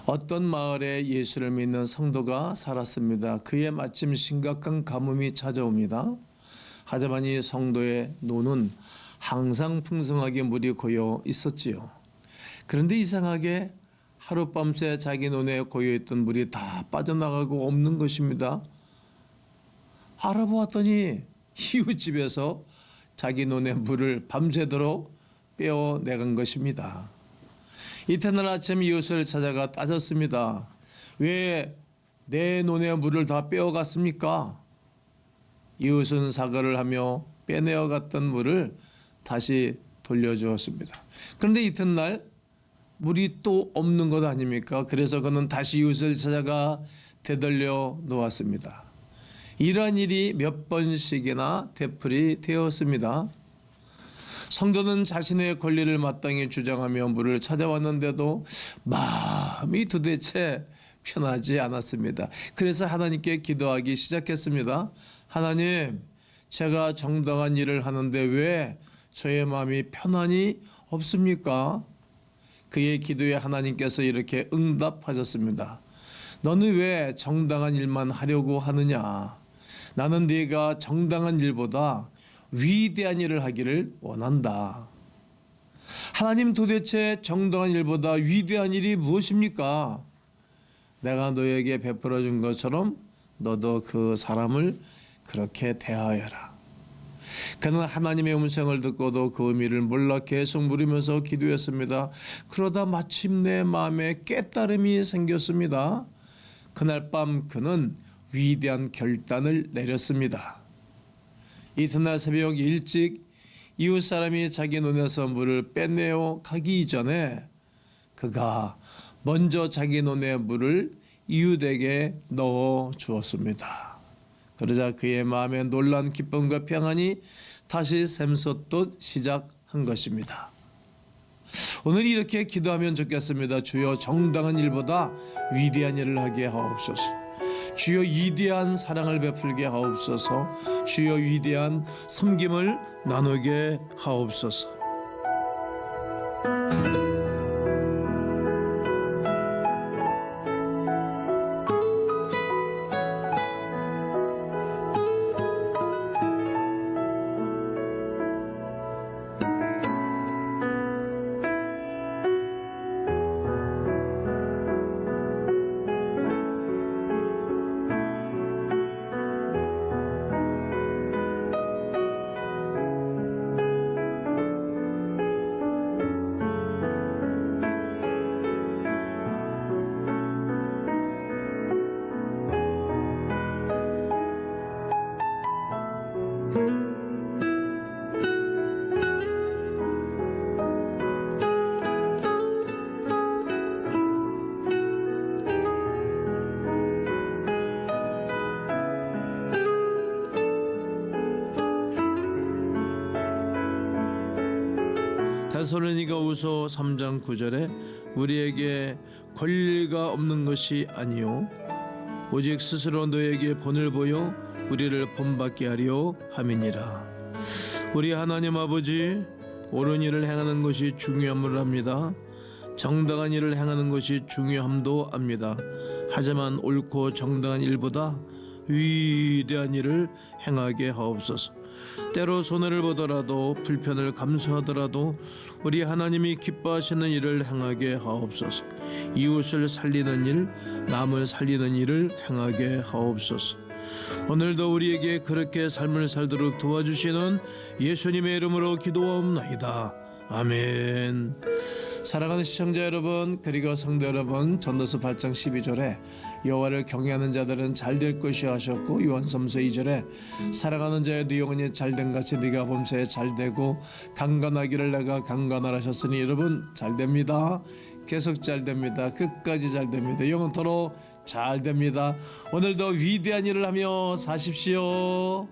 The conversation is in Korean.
어떤 마을에 예수를 믿는 성도가 살았습니다. 그에 마침 심각한 가뭄이 찾아옵니다. 하지만 이 성도의 노는 항상 풍성하게 물이 고여 있었지요. 그런데 이상하게 하룻밤새 자기 논에 고여있던 물이 다 빠져나가고 없는 것입니다. 알아보았더니 이웃집에서 자기 논의 물을 밤새도록 빼어내간 것입니다. 이튿날 아침 이웃을 찾아가 따졌습니다. 왜 내 논의 물을 다 빼어갔습니까? 이웃은 사과를 하며 빼내어갔던 물을 다시 돌려주었습니다. 그런데 이튿날 물이 또 없는 것 아닙니까? 그래서 그는 다시 이웃을 찾아가 되돌려 놓았습니다. 이러한 일이 몇 번씩이나 되풀이 되었습니다. 성도는 자신의 권리를 마땅히 주장하며 물을 찾아왔는데도 마음이 도대체 편하지 않았습니다. 그래서 하나님께 기도하기 시작했습니다. 하나님, 제가 정당한 일을 하는데 왜 저의 마음이 편안히 없습니까? 그의 기도에 하나님께서 이렇게 응답하셨습니다. 너는 왜 정당한 일만 하려고 하느냐? 나는 네가 정당한 일보다 위대한 일을 하기를 원한다. 하나님, 도대체 정당한 일보다 위대한 일이 무엇입니까? 내가 너에게 베풀어 준 것처럼 너도 그 사람을 그렇게 대하여라. 그는 하나님의 음성을 듣고도 그 의미를 몰라 계속 물으면서 기도했습니다. 그러다 마침내 마음에 깨달음이 생겼습니다. 그날 밤 그는 위대한 결단을 내렸습니다. 이튿날 새벽 일찍 이웃 사람이 자기 논에서 물을 빼내어 가기 전에 그가 먼저 자기 논의 물을 이웃에게 넣어 주었습니다. 그러자 그의 마음에 놀란 기쁨과 평안이 다시 샘솟듯 시작한 것입니다. 오늘 이렇게 기도하면 좋겠습니다. 주여, 정당한 일보다 위대한 일을 하게 하옵소서. 주여, 위대한 사랑을 베풀게 하옵소서. 주여, 위대한 섬김을 나누게 하옵소서. 데살로니가후서 3장 9절에 우리에게 권리가 없는 것이 아니요 오직 스스로 너에게 본을 보여 우리를 본받게 하려 함이니라. 우리 하나님 아버지, 옳은 일을 행하는 것이 중요함을 압니다. 정당한 일을 행하는 것이 중요함도 압니다. 하지만 옳고 정당한 일보다 위대한 일을 행하게 하옵소서. 때로 손해를 보더라도 불편을 감수하더라도 우리 하나님이 기뻐하시는 일을 행하게 하옵소서. 이웃을 살리는 일, 남을 살리는 일을 행하게 하옵소서. 오늘도 우리에게 그렇게 삶을 살도록 도와주시는 예수님의 이름으로 기도하옵나이다. 아멘. 사랑하는 시청자 여러분, 그리고 성도 여러분, 전도서 8장 12절에 여호와를 경외하는 자들은 잘될 것이야 하셨고, 요한삼서 2절에 사랑하는 자의 네 영혼이 잘된 같이 네가 범사에 잘되고 강건하기를 내가 강건하라 하셨으니 여러분 잘됩니다. 계속 잘됩니다. 끝까지 잘됩니다. 영원토록 잘됩니다. 오늘도 위대한 일을 하며 사십시오.